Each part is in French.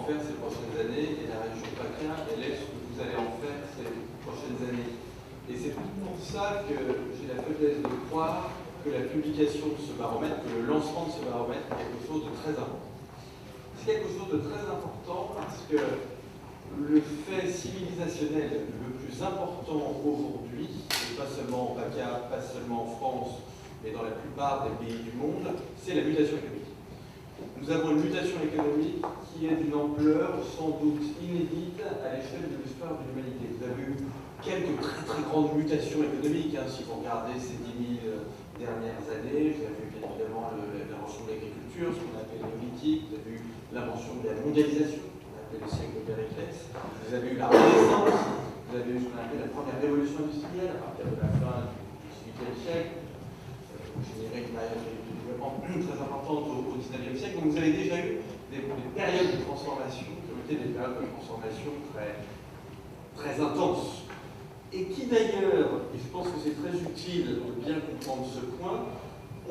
en faire ces prochaines années, et la région PACA, elle est ce que vous allez en faire ces prochaines années. Et c'est pour ça que j'ai la faiblesse de croire que la publication de ce baromètre, que le lancement de ce baromètre est quelque chose de très important. C'est quelque chose de très important parce que le fait civilisationnel le plus important aujourd'hui, et pas seulement en PACA, pas seulement en France, mais dans la plupart des pays du monde, c'est la mutation économique. Nous avons une mutation économique qui est d'une ampleur sans doute inédite à l'échelle de l'histoire de l'humanité. Vous avez eu quelques très grandes mutations économiques, si vous regardez ces 10 000 dernières années. Vous avez eu bien évidemment l'invention de l'agriculture, ce qu'on appelle le néolithique, vous avez eu l'invention de la mondialisation, qu'on appelle le siècle de Périclès, vous avez eu la Renaissance, vous avez eu ce qu'on appelle la première révolution industrielle à partir de la fin du XVIIIe siècle, générer une période de développement très importante au XIXe siècle. Donc vous avez déjà eu des périodes de transformation qui ont été des périodes de transformation très intenses. Et qui d'ailleurs, et je pense que c'est très utile de bien comprendre ce point,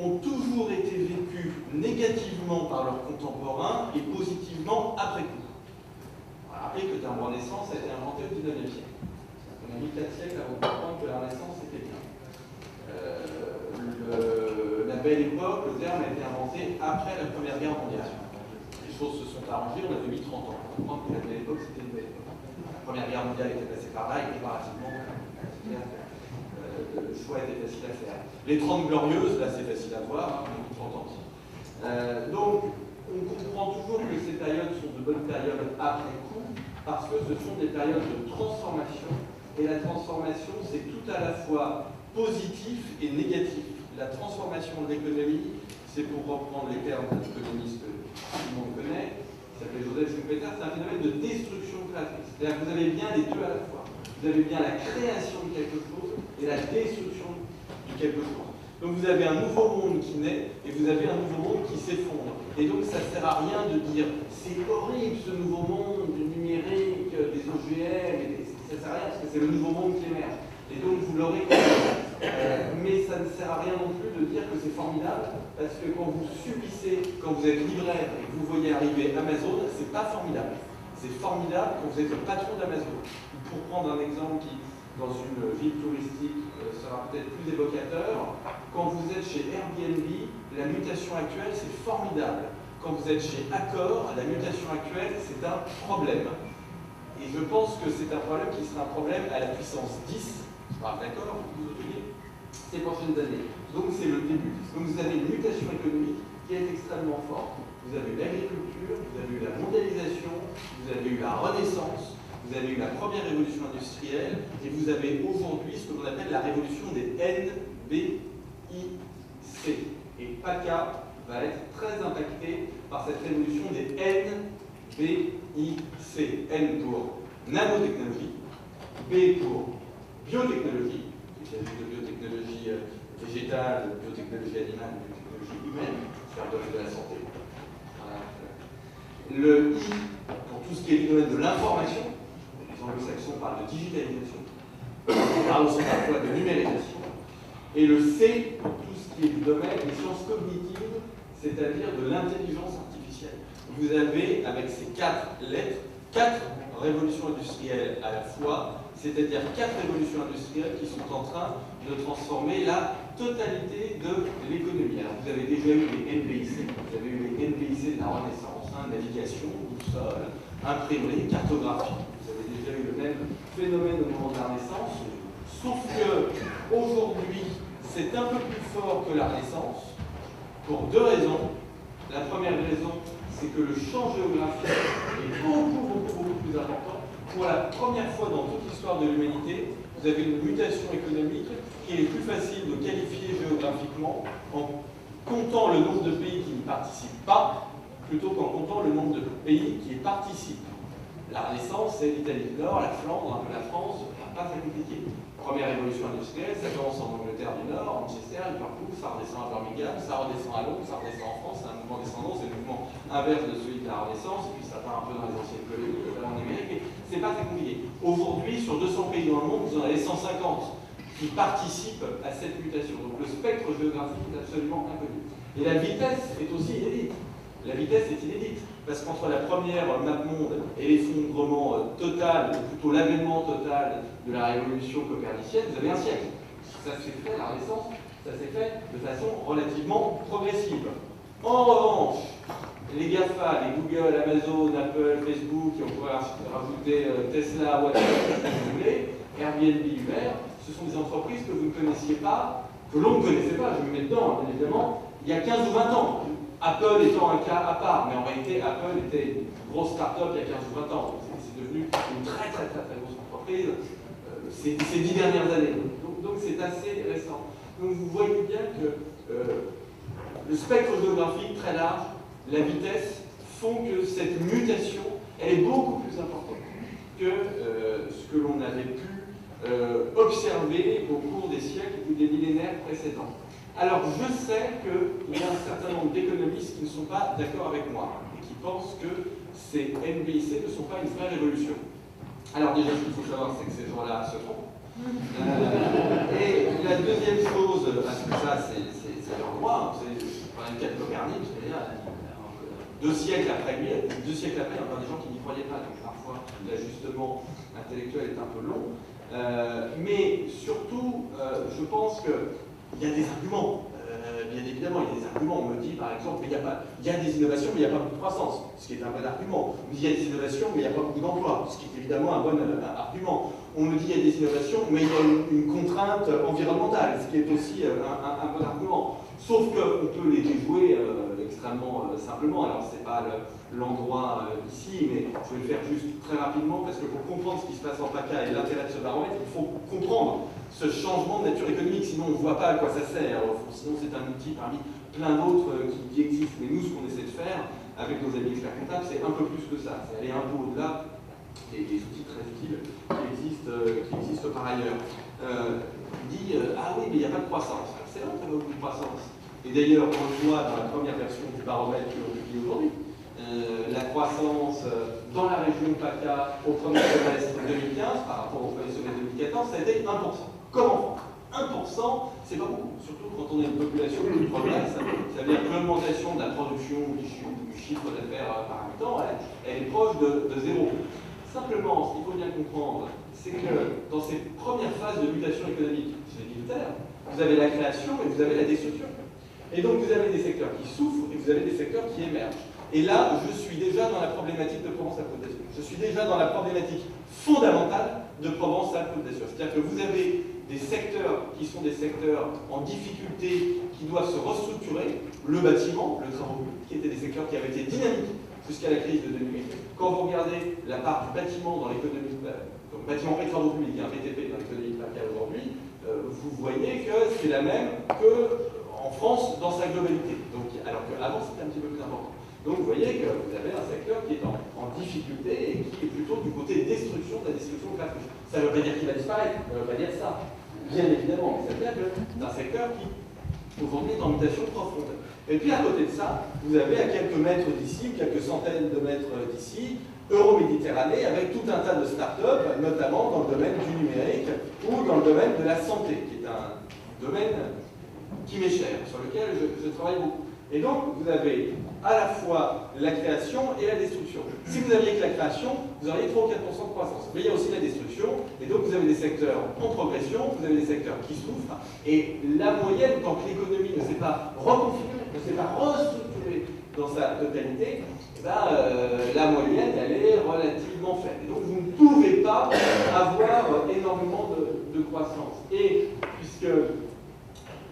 ont toujours été vécus négativement par leurs contemporains et positivement après coup. Rappelez que le terme Renaissance a été inventé au XIXe siècle. On a mis 4 siècles avant de comprendre que la Renaissance était bien. La belle époque, le terme a été inventé après la Première Guerre mondiale. Les choses se sont arrangées, on avait mis 30 ans pour comprendre que la belle époque, c'était une belle époque. La Première Guerre mondiale était passée par là et préparativement, le choix était facile à faire. Les 30 glorieuses, là c'est facile à voir, on est 30 ans. Donc, on comprend toujours que ces périodes sont de bonnes périodes après coup, parce que ce sont des périodes de transformation, et la transformation, c'est tout à la fois positif et négatif. La transformation de l'économie, c'est pour reprendre les termes d'un économiste que tout le monde connaît, qui s'appelle Joseph Schumpeter, c'est un phénomène de destruction créatrice. C'est-à-dire que vous avez bien les deux à la fois. Vous avez bien la création de quelque chose et la destruction de quelque chose. Donc vous avez un nouveau monde qui naît et vous avez un nouveau monde qui s'effondre. Et donc ça ne sert à rien de dire c'est horrible ce nouveau monde du numérique, des OGM, ça ne sert à rien parce que c'est le nouveau monde qui émerge. Et donc vous l'aurez mais ça ne sert à rien non plus de dire que c'est formidable, parce que quand vous subissez, quand vous êtes libraire et que vous voyez arriver Amazon, c'est pas formidable. C'est formidable quand vous êtes le patron d'Amazon. Pour prendre un exemple qui, dans une ville touristique, sera peut-être plus évocateur, quand vous êtes chez Airbnb, la mutation actuelle, c'est formidable. Quand vous êtes chez Accor, la mutation actuelle, c'est un problème. Et je pense que c'est un problème qui sera un problème à la puissance 10, d'accord, vous oubliez, ces prochaines années. Donc c'est le début. Donc vous avez une mutation économique qui est extrêmement forte. Vous avez eu l'agriculture, vous avez eu la mondialisation, vous avez eu la Renaissance, vous avez eu la première révolution industrielle, et vous avez aujourd'hui ce que l'on appelle la révolution des NBIC. Et PACA va être très impacté par cette révolution des NBIC. N pour nanotechnologie, B pour biotechnologie, il s'agit de biotechnologie végétale, de biotechnologie animale, de biotechnologie humaine, faire de la santé. Voilà. Le I pour tout ce qui est le domaine de l'information, les anglo-saxons parlent de digitalisation, ils parlent aussi parfois de numérisation, et le C pour tout ce qui est du domaine des sciences cognitives, c'est-à-dire de l'intelligence artificielle. Vous avez, avec ces 4 lettres, 4 révolutions industrielles à la fois, c'est-à-dire 4 révolutions industrielles qui sont en train de transformer la totalité de l'économie. Alors vous avez déjà eu les NBIC, vous avez eu les NBIC de la Renaissance, navigation, boussole, imprimerie, cartographie. Vous avez déjà eu le même phénomène au moment de la Renaissance, sauf que aujourd'hui, c'est un peu plus fort que la Renaissance, pour 2 raisons. La première raison, c'est que le champ géographique est beaucoup plus important. Pour la première fois dans toute l'histoire de l'humanité, vous avez une mutation économique qui est plus facile de qualifier géographiquement en comptant le nombre de pays qui n'y participent pas, plutôt qu'en comptant le nombre de pays qui y participent. La Renaissance, c'est l'Italie du Nord, la Flandre, un peu la France, pas très compliqué. Première révolution industrielle, ça commence en Angleterre du Nord, à Manchester, Liverpool, ça redescend à Birmingham, ça redescend à Londres, ça redescend en France, c'est un mouvement descendant, c'est le mouvement inverse de celui de la Renaissance, et puis ça part un peu dans les anciennes colonies, notamment en Amérique, mais c'est pas très compliqué. Aujourd'hui, sur 200 pays dans le monde, vous en avez 150 qui participent à cette mutation. Donc le spectre géographique est absolument inconnu. Et la vitesse est aussi inédite. La vitesse est inédite, parce qu'entre la première MapMonde et l'effondrement total, ou plutôt l'avènement total de la révolution copernicienne, vous avez un siècle. Ça s'est fait, la Renaissance, ça s'est fait de façon relativement progressive. En revanche, les GAFA, les Google, Amazon, Apple, Facebook, et on pourrait rajouter Tesla, WhatsApp, si vous voulez, Airbnb, Uber, ce sont des entreprises que vous ne connaissiez pas, que l'on ne connaissait pas, je me mets dedans, bien évidemment, il y a 15 ou 20 ans. Apple étant un cas à part, mais en réalité, Apple était une grosse start-up il y a 15 ou 20 ans. C'est devenu une très grosse entreprise ces 10 dernières années. Donc c'est assez récent. Donc vous voyez bien que le spectre géographique très large, la vitesse, font que cette mutation, elle est beaucoup plus importante que ce que l'on avait pu observer au cours des siècles ou des millénaires précédents. Alors, je sais qu'il y a un certain nombre d'économistes qui ne sont pas d'accord avec moi et qui pensent que ces NBIC ne sont pas une vraie révolution. Alors déjà, ce qu'il faut savoir, c'est que ces gens-là se trompent. Et la deuxième chose, parce que ça, c'est leur droit, c'est par le cas de Copernic, c'est-à-dire 2 siècles après lui, 2 siècles après, il y a encore des gens qui n'y croyaient pas, donc parfois l'ajustement intellectuel est un peu long. Mais surtout, je pense que il y a des arguments, bien évidemment, il y a des arguments. On me dit, par exemple, il y a des innovations, mais il n'y a pas beaucoup de croissance, ce qui est un bon argument. On me dit, il y a des innovations, mais il n'y a pas beaucoup d'emplois, ce qui est évidemment un bon argument. On me dit, il y a des innovations, mais il y a une contrainte environnementale, ce qui est aussi un bon argument. Sauf qu'on peut les déjouer extrêmement simplement. Alors, ce n'est pas l'endroit ici, mais je vais le faire juste très rapidement, parce que pour comprendre ce qui se passe en PACA et l'intérêt de ce baromètre, il faut comprendre ce changement de nature économique, sinon on ne voit pas à quoi ça sert. Sinon c'est un outil parmi plein d'autres qui existent. Mais nous, ce qu'on essaie de faire avec nos amis experts comptables, c'est un peu plus que ça. C'est aller un peu au-delà des outils très utiles qui existent par ailleurs. On dit ah oui, mais il n'y a pas de croissance. C'est vrai qu'il y a beaucoup de croissance. Et d'ailleurs, on le voit dans la première version du baromètre que l'on publie aujourd'hui. La croissance dans la région PACA au premier semestre 2015 par rapport au premier semestre 2014, ça a été 1%. Comment 1%, c'est pas beaucoup, surtout quand on a une population qui progresse. Ça veut dire que l'augmentation de la production du chiffre d'affaires par habitant, elle est proche de 0. Simplement, ce qu'il faut bien comprendre, c'est que dans ces premières phases de mutation économique, je l'ai dit tout à l'heure, vous avez la création et vous avez la destruction. Et donc vous avez des secteurs qui souffrent et vous avez des secteurs qui émergent. Et là, je suis déjà dans la problématique de Provence-Alpes-Côte d'Azur. Je suis déjà dans la problématique fondamentale de Provence-Alpes-Côte d'Azur. C'est-à-dire que vous avez des secteurs qui sont des secteurs en difficulté, qui doivent se restructurer. Le bâtiment, le travaux public, qui étaient des secteurs qui avaient été dynamiques jusqu'à la crise de 2008. Quand vous regardez la part du bâtiment dans l'économie, donc bâtiment et travaux publics, un BTP dans l'économie locale aujourd'hui, vous voyez que c'est la même qu'en France dans sa globalité. Donc, alors qu'avant, c'était un petit peu plus important. Donc vous voyez que vous avez un secteur qui est en difficulté et qui est plutôt du côté destruction de la destruction de la couche. Ça ne veut pas dire qu'il va disparaître, ça ne veut pas dire ça. Bien évidemment, mais ça veut dire que c'est un secteur qui aujourd'hui est en mutation profonde. Et puis à côté de ça, vous avez à quelques mètres d'ici, quelques centaines de mètres d'ici, Euroméditerranée avec tout un tas de start-up, notamment dans le domaine du numérique ou dans le domaine de la santé, qui est un domaine qui m'est cher, sur lequel je travaille beaucoup. Et donc, vous avez à la fois la création et la destruction. Si vous aviez que la création, vous auriez 3 ou 4% de croissance. Mais il y a aussi la destruction, et donc vous avez des secteurs en progression, vous avez des secteurs qui souffrent, et la moyenne, tant que l'économie ne s'est pas reconfigurée, ne s'est pas restructurée dans sa totalité, la moyenne, elle est relativement faible. Et donc, vous ne pouvez pas avoir énormément de croissance. Et puisque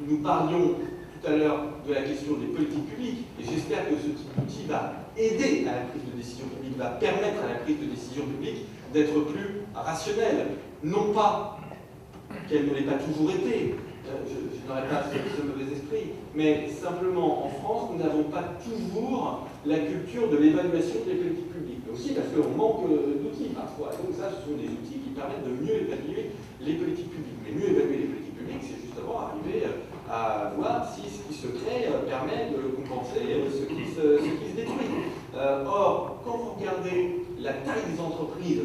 nous parlions tout à l'heure de la question des politiques publiques, et j'espère que ce type d'outil va aider à la prise de décision publique, va permettre à la prise de décision publique d'être plus rationnelle. Non pas qu'elle ne l'ait pas toujours été, je n'aurais pas ce mauvais esprit, mais simplement en France, nous n'avons pas toujours la culture de l'évaluation des politiques publiques. Mais aussi parce qu'on manque d'outils parfois. Donc ça, ce sont des outils qui permettent de mieux évaluer les politiques publiques. Mais mieux évaluer les politiques publiques, c'est justement arriver à voir si ce qui se crée permet de compenser ce qui se détruit. Or, quand vous regardez la taille des entreprises,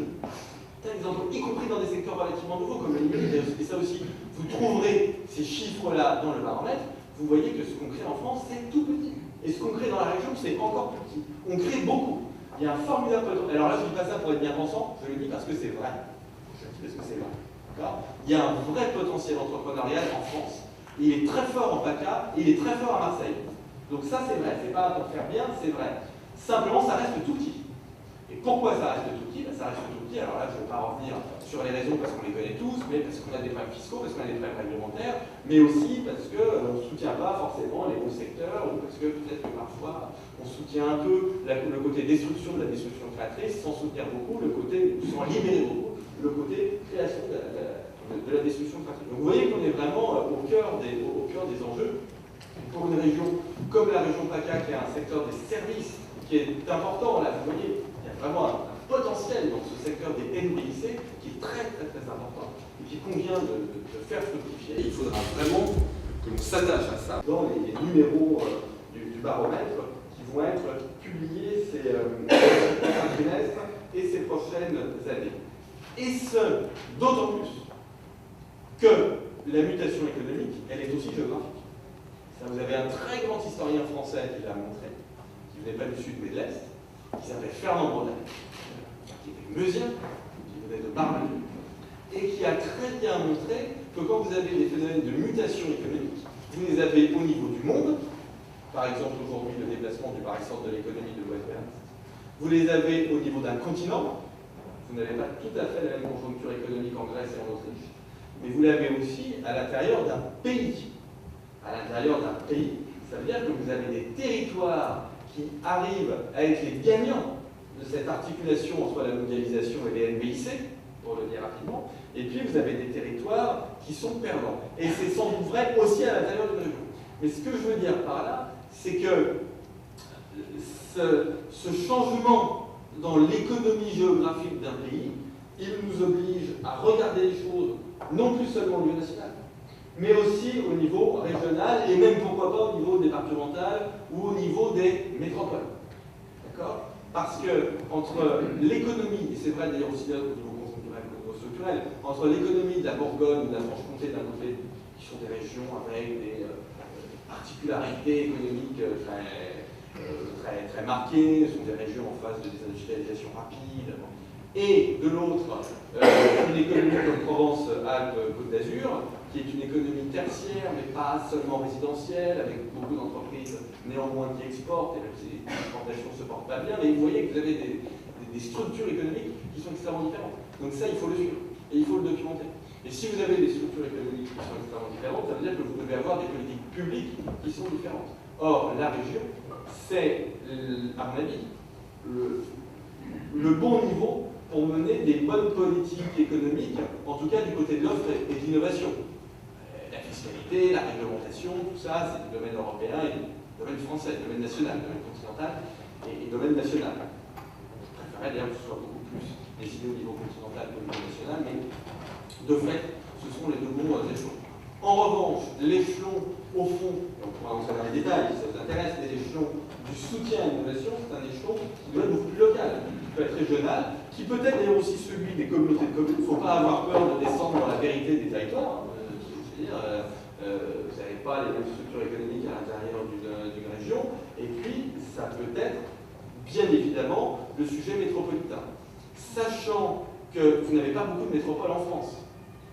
y compris dans des secteurs relativement nouveaux comme le numérique, et ça aussi, vous trouverez ces chiffres-là dans le baromètre, vous voyez que ce qu'on crée en France, c'est tout petit. Et ce qu'on crée dans la région, c'est encore plus petit. On crée beaucoup. Il y a un formidable potentiel. Alors là, je ne dis pas ça pour être bien pensant, je le dis parce que c'est vrai. Je le dis parce que c'est vrai. Il y a un vrai potentiel entrepreneurial en France. Il est très fort en PACA, il est très fort à Marseille. Donc ça, c'est vrai. C'est pas pour faire bien, c'est vrai. Simplement, ça reste tout petit. Et pourquoi ça reste tout petit? Ça reste tout petit. Alors là, je ne vais pas revenir sur les raisons parce qu'on les connaît tous, mais parce qu'on a des problèmes fiscaux, parce qu'on a des problèmes réglementaires, mais aussi parce qu'on ne soutient pas forcément les bons secteurs, ou parce que peut-être que parfois on soutient un peu le côté destruction de la destruction créatrice sans soutenir beaucoup le côté, sans libérer beaucoup le côté création de la destruction créatrice. Donc vous voyez qu'on est vraiment au cœur des enjeux. Pour une région comme la région PACA, qui a un secteur des services qui est important, là vous voyez, il y a vraiment un potentiel dans ce secteur des NBIC qui est très important et qui convient de faire fructifier. Il faudra vraiment que l'on s'attache à ça dans les numéros du baromètre qui vont être publiés ces prochains trimestres et ces prochaines années. Et ce, d'autant plus que la mutation économique, elle est aussi géographique. Ça, vous avez un très grand historien français qui l'a montré, qui venait pas du sud mais de l'est, qui s'appelle Fernand Braudel, qui était meusien, qui venait de Bar-le-Duc, et qui a très bien montré que quand vous avez des phénomènes de mutation économique, vous les avez au niveau du monde, par exemple aujourd'hui le déplacement du Paris-Centre de l'économie de l'Ouest Berlin, vous les avez au niveau d'un continent, vous n'avez pas tout à fait la même conjoncture économique en Grèce et en Autriche, mais vous l'avez aussi à l'intérieur d'un pays. À l'intérieur d'un pays, ça veut dire que vous avez des territoires qui arrivent à être les gagnants de cette articulation entre la mondialisation et les NBIC, pour le dire rapidement, et puis vous avez des territoires qui sont perdants. Et c'est sans doute vrai aussi à l'intérieur d'une région. Mais ce que je veux dire par là, c'est que ce changement dans l'économie géographique d'un pays, il nous oblige à regarder les choses non plus seulement au niveau national, mais aussi au niveau régional et même pourquoi pas au niveau départemental ou au niveau des métropoles. D'accord? Parce que entre l'économie, et c'est vrai d'ailleurs aussi au niveau conjoncturel et au niveau structurel, entre l'économie de la Bourgogne ou de la Franche-Comté d'un côté, qui sont des régions avec des particularités économiques très marquées, ce sont des régions en phase de désindustrialisation rapide, et de l'autre, une économie comme Provence-Alpes-Côte d'Azur, qui est une économie tertiaire, mais pas seulement résidentielle, avec beaucoup d'entreprises néanmoins qui exportent, et même si l'exportation ne se porte pas bien, mais vous voyez que vous avez des structures économiques qui sont extrêmement différentes. Donc ça, il faut le suivre, et il faut le documenter. Et si vous avez des structures économiques qui sont extrêmement différentes, ça veut dire que vous devez avoir des politiques publiques qui sont différentes. Or, la région, c'est, à mon avis, le bon niveau pour mener des bonnes politiques économiques, en tout cas du côté de l'offre et de l'innovation. La fiscalité, la réglementation, tout ça, c'est du domaine européen et du domaine français, du domaine national, du domaine continental et domaine national. Je préférerais d'ailleurs que ce soit beaucoup plus décidé au niveau continental qu'au niveau national, mais de fait, ce sont les deux bons échelons. En revanche, l'échelon, au fond, on pourra entrer dans les détails si ça vous intéresse, mais l'échelon du soutien à l'innovation, c'est un échelon qui doit être beaucoup plus local, qui peut être régional, qui peut être d'ailleurs aussi celui des communautés de communes. Il ne faut pas avoir peur de descendre dans la vérité des territoires. Vous n'avez pas les mêmes structures économiques à l'intérieur d'une région. Et puis, ça peut être, bien évidemment, le sujet métropolitain. Sachant que vous n'avez pas beaucoup de métropoles en France.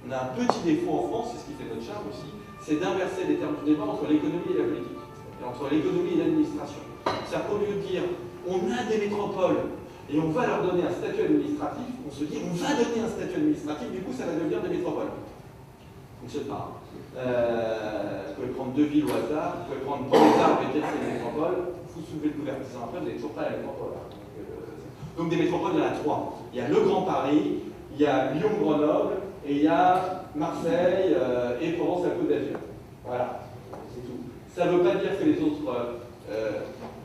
On a un petit défaut en France, c'est ce qui fait notre charme aussi, c'est d'inverser les termes du débat entre l'économie et la politique, et entre l'économie et l'administration. C'est-à-dire qu'au lieu de dire, on a des métropoles, et on va leur donner un statut administratif, on se dit, on va donner un statut administratif, du coup ça va devenir des métropoles. Ça ne fonctionne pas. Vous pouvez prendre deux villes au hasard, vous pouvez prendre Pointe-aux-Arts et dire c'est une métropole, vous soulevez le couvercle, après vous n'avez toujours pas la métropole. Donc des métropoles, il y en a trois. Il y a le Grand Paris, il y a Lyon-Grenoble, et il y a Marseille et Provence-Alpes-Côte d'Azur. Voilà, c'est tout. Ça ne veut pas dire que les autres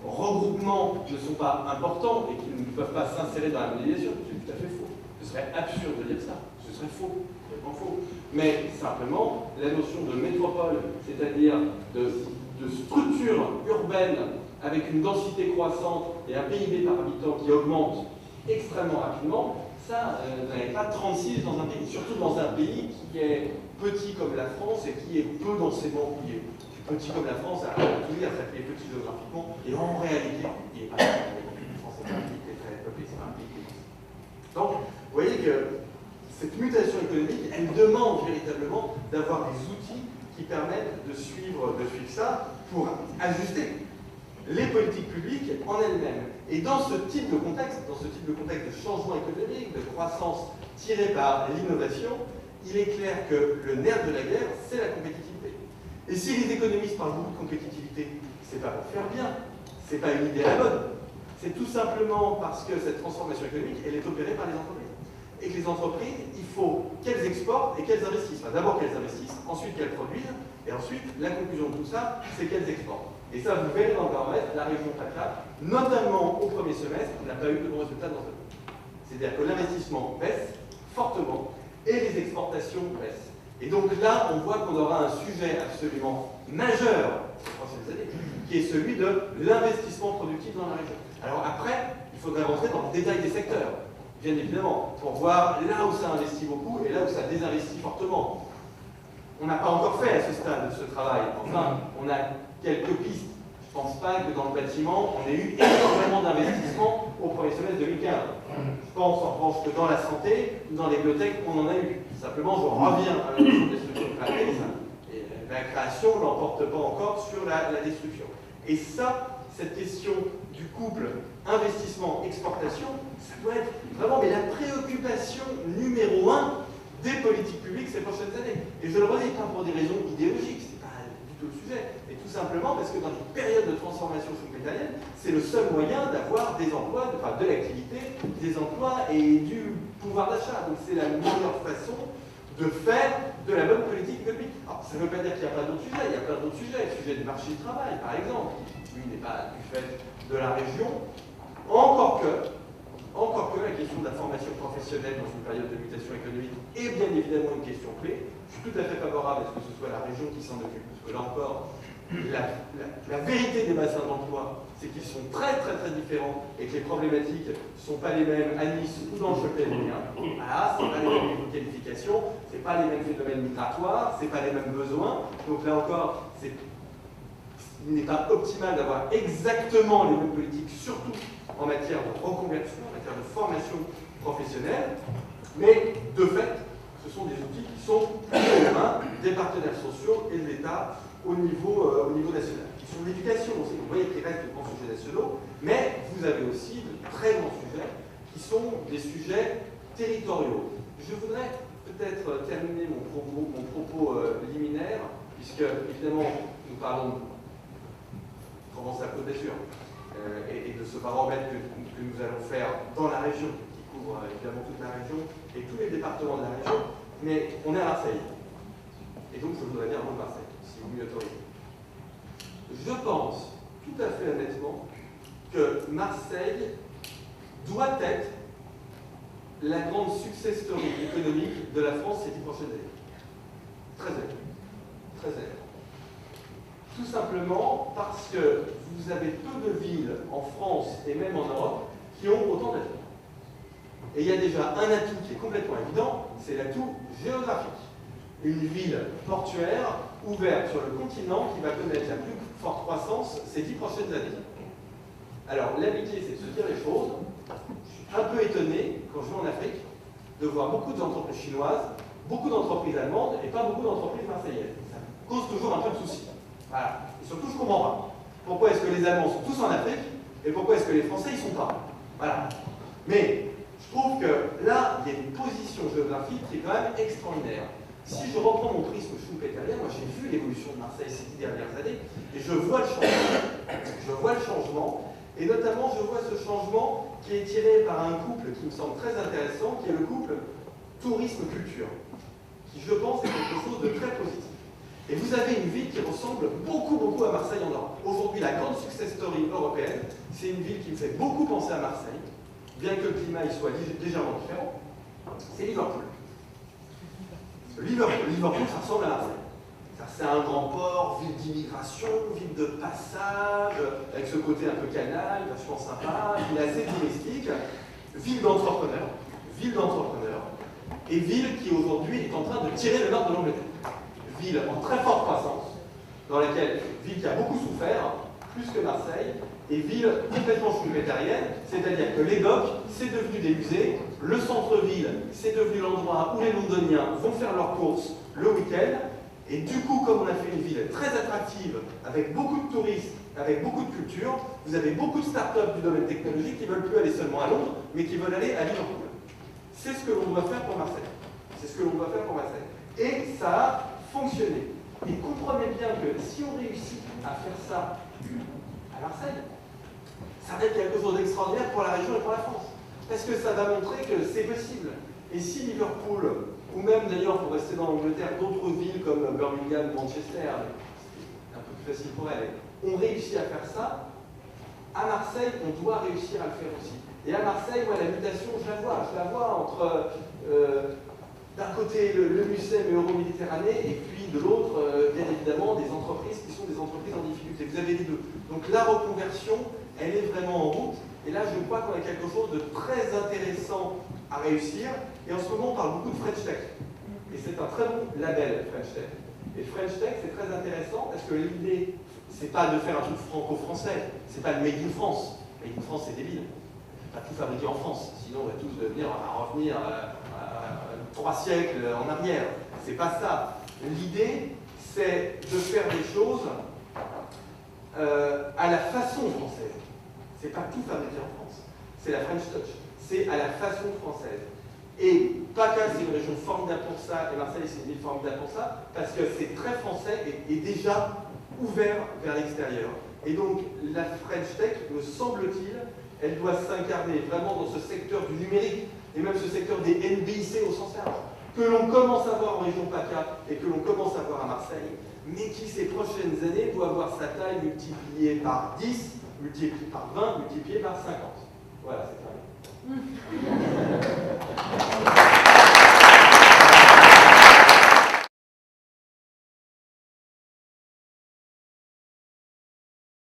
regroupements ne sont pas importants et qu'ils ne peuvent pas s'insérer dans la mondialisation. C'est tout à fait faux. Ce serait absurde de dire ça. Ce serait faux. Complètement faux. Mais simplement, la notion de métropole, c'est-à-dire de structure urbaine avec une densité croissante et un PIB par habitant qui augmente extrêmement rapidement, ça, vous n'avez pas 36 dans un pays, surtout dans un pays qui est petit comme la France et qui est peu densément, qui est petit comme la France, à tout dire, ça fait petit géographiquement, et en réalité, il n'est pas très petit. La France est un pays qui est très peuplé, c'est un pays qui est petit. Donc, vous voyez que cette mutation économique, elle demande véritablement d'avoir des outils qui permettent de suivre ça pour ajuster les politiques publiques en elles-mêmes. Et dans ce type de contexte, de changement économique, de croissance tirée par l'innovation, il est clair que le nerf de la guerre, c'est la compétitivité. Et si les économistes parlent beaucoup de compétitivité, c'est pas pour faire bien, c'est pas une idée à la mode. C'est tout simplement parce que cette transformation économique, elle est opérée par les entreprises. Et que les entreprises, il faut qu'elles exportent et qu'elles investissent. Enfin, d'abord qu'elles investissent, ensuite qu'elles produisent, et ensuite, la conclusion de tout ça, c'est qu'elles exportent. Et ça, vous verrez dans le baromètre, la région PACA, notamment au premier semestre, n'a pas eu de bons résultats dans ce domaine. C'est-à-dire que l'investissement baisse fortement et les exportations baissent. Et donc là, on voit qu'on aura un sujet absolument majeur ces prochaines années, qui est celui de l'investissement productif dans la région. Alors après, il faudrait rentrer dans le détail des secteurs, bien évidemment, pour voir là où ça investit beaucoup et là où ça désinvestit fortement. On n'a pas encore fait à ce stade ce travail. Enfin, on a quelques pistes. Je ne pense pas que dans le bâtiment, on ait eu énormément d'investissements au premier semestre 2015. Je pense en revanche que dans la santé, dans les bibliothèques, on en a eu. Simplement, je reviens à la question des structures créatrices. Et la création n'emporte pas encore sur la destruction. Et ça, cette question du couple investissement-exportation, ça doit être vraiment la préoccupation numéro 1 des politiques publiques ces prochaines années. Et je le redis, pas pour des raisons idéologiques, c'est pas du tout le sujet, mais tout simplement parce que dans une période de transformation schumpeterienne, c'est le seul moyen d'avoir des emplois, de l'activité, des emplois et du pouvoir d'achat. Donc c'est la meilleure façon de faire de la bonne politique économique. Alors ça ne veut pas dire qu'il n'y a pas d'autres sujets, il y a plein d'autres sujets. Le sujet du marché du travail, par exemple, qui lui n'est pas du fait de la région, encore que la question de la formation professionnelle dans une période de mutation économique est bien évidemment une question clé. Je suis tout à fait favorable à ce que ce soit la région qui s'en occupe, parce que là encore, la vérité des bassins d'emploi, c'est qu'ils sont très différents et que les problématiques ne sont pas les mêmes à Nice ou dans le Châtelet-Léonien. Voilà, ce n'est pas les mêmes niveaux de qualification, ce n'est pas les mêmes phénomènes migratoires, ce n'est pas les mêmes besoins. Donc là encore, il n'est pas optimal d'avoir exactement les mêmes politiques, surtout en matière de reconversion, en matière de formation professionnelle, mais de fait, ce sont des outils qui sont aux mains des partenaires sociaux et de l'État au niveau national. Qui sont l'éducation aussi. Vous voyez qu'il reste de grands sujets nationaux, mais vous avez aussi de très grands sujets qui sont des sujets territoriaux. Je voudrais peut-être terminer mon propos liminaire, puisque évidemment nous parlons de commencer à Côte d'Azur et de ce baromètre que nous allons faire dans la région, qui couvre évidemment toute la région et tous les départements de la région, mais on est à Marseille. Et donc je voudrais dire un mot de Marseille, si vous m'y autorisez. Je pense tout à fait honnêtement que Marseille doit être la grande success story économique de la France ces 10 prochaines années. Très honnête. Très honnête. Tout simplement parce que vous avez peu de villes en France et même en Europe qui ont autant d'atouts. Et il y a déjà un atout qui est complètement évident, c'est l'atout géographique. Une ville portuaire ouverte sur le continent qui va connaître la plus forte croissance ces 10 prochaines années. Alors l'amitié, c'est de se dire les choses. Je suis un peu étonné, quand je vais en Afrique, de voir beaucoup d'entreprises chinoises, beaucoup d'entreprises allemandes et pas beaucoup d'entreprises marseillaises. Ça cause toujours un peu de soucis. Voilà. Et surtout, je ne comprends pas. Pourquoi est-ce que les Allemands sont tous en Afrique et pourquoi est-ce que les Français y sont pas? Voilà. Mais je trouve que là, il y a une position géographique qui est quand même extraordinaire. Si je reprends mon prisme schumpeterien, moi j'ai vu l'évolution de Marseille ces 10 dernières années et je vois le changement. Je vois le changement et notamment je vois ce changement qui est tiré par un couple qui me semble très intéressant, qui est le couple tourisme-culture, qui je pense est quelque chose de très positif. Et vous avez une ville qui ressemble beaucoup à Marseille en Europe. Aujourd'hui, la grande success story européenne, c'est une ville qui me fait beaucoup penser à Marseille, bien que le climat y soit légèrement différent, c'est Liverpool. Liverpool, ça ressemble à Marseille. C'est un grand port, ville d'immigration, ville de passage, avec ce côté un peu canal, vachement sympa, ville assez touristique, ville d'entrepreneurs, et ville qui aujourd'hui est en train de tirer le nord de l'Angleterre. Ville en très forte croissance, ville qui a beaucoup souffert, plus que Marseille, et ville complètement schumpeterienne, c'est-à-dire que les docks, c'est devenu des musées, le centre-ville, c'est devenu l'endroit où les Londoniens vont faire leurs courses le week-end, et du coup, comme on a fait une ville très attractive, avec beaucoup de touristes, avec beaucoup de culture, vous avez beaucoup de start-up du domaine technologique qui ne veulent plus aller seulement à Londres, mais qui veulent aller à Liverpool. C'est ce que l'on doit faire pour Marseille. C'est ce que l'on doit faire pour Marseille. Et ça a fonctionné. Et comprenez bien que si on réussit à faire ça à Marseille, ça va être quelque chose d'extraordinaire pour la région et pour la France. Parce que ça va montrer que c'est possible. Et si Liverpool, ou même d'ailleurs pour rester dans l'Angleterre, d'autres villes comme Birmingham ou Manchester, c'est un peu plus facile pour elles, ont réussi à faire ça, à Marseille, on doit réussir à le faire aussi. Et à Marseille, moi, la mutation, je la vois entre d'un côté le MUSEM et Euro-Méditerranée, et puis de l'autre, bien évidemment, des entreprises qui sont des entreprises en difficulté. Vous avez les deux. Donc la reconversion, elle est vraiment en route. Et là, je crois qu'on a quelque chose de très intéressant à réussir. Et en ce moment, on parle beaucoup de French Tech. Et c'est un très bon label, French Tech. Et French Tech, c'est très intéressant parce que l'idée, c'est pas de faire un truc franco-français. C'est pas le Made in France. Made in France, c'est débile. Pas tout fabriqué en France. Sinon, on va tous revenir 3 siècles en arrière. C'est pas ça. L'idée, c'est de faire des choses à la façon française. C'est pas tout fabriqué en France. C'est la French Touch. C'est à la façon française. Et PACA, c'est une région formidable pour ça, et Marseille, c'est une ville formidable pour ça, parce que c'est très français et déjà ouvert vers l'extérieur. Et donc, la French Tech, me semble-t-il, elle doit s'incarner vraiment dans ce secteur du numérique, et même ce secteur des NBIC au sens large, que l'on commence à voir en région PACA et que l'on commence à voir à Marseille, mais qui, ces prochaines années, doit avoir sa taille multipliée par 10, multipliée par 20, multipliée par 50. Voilà, c'est terminé.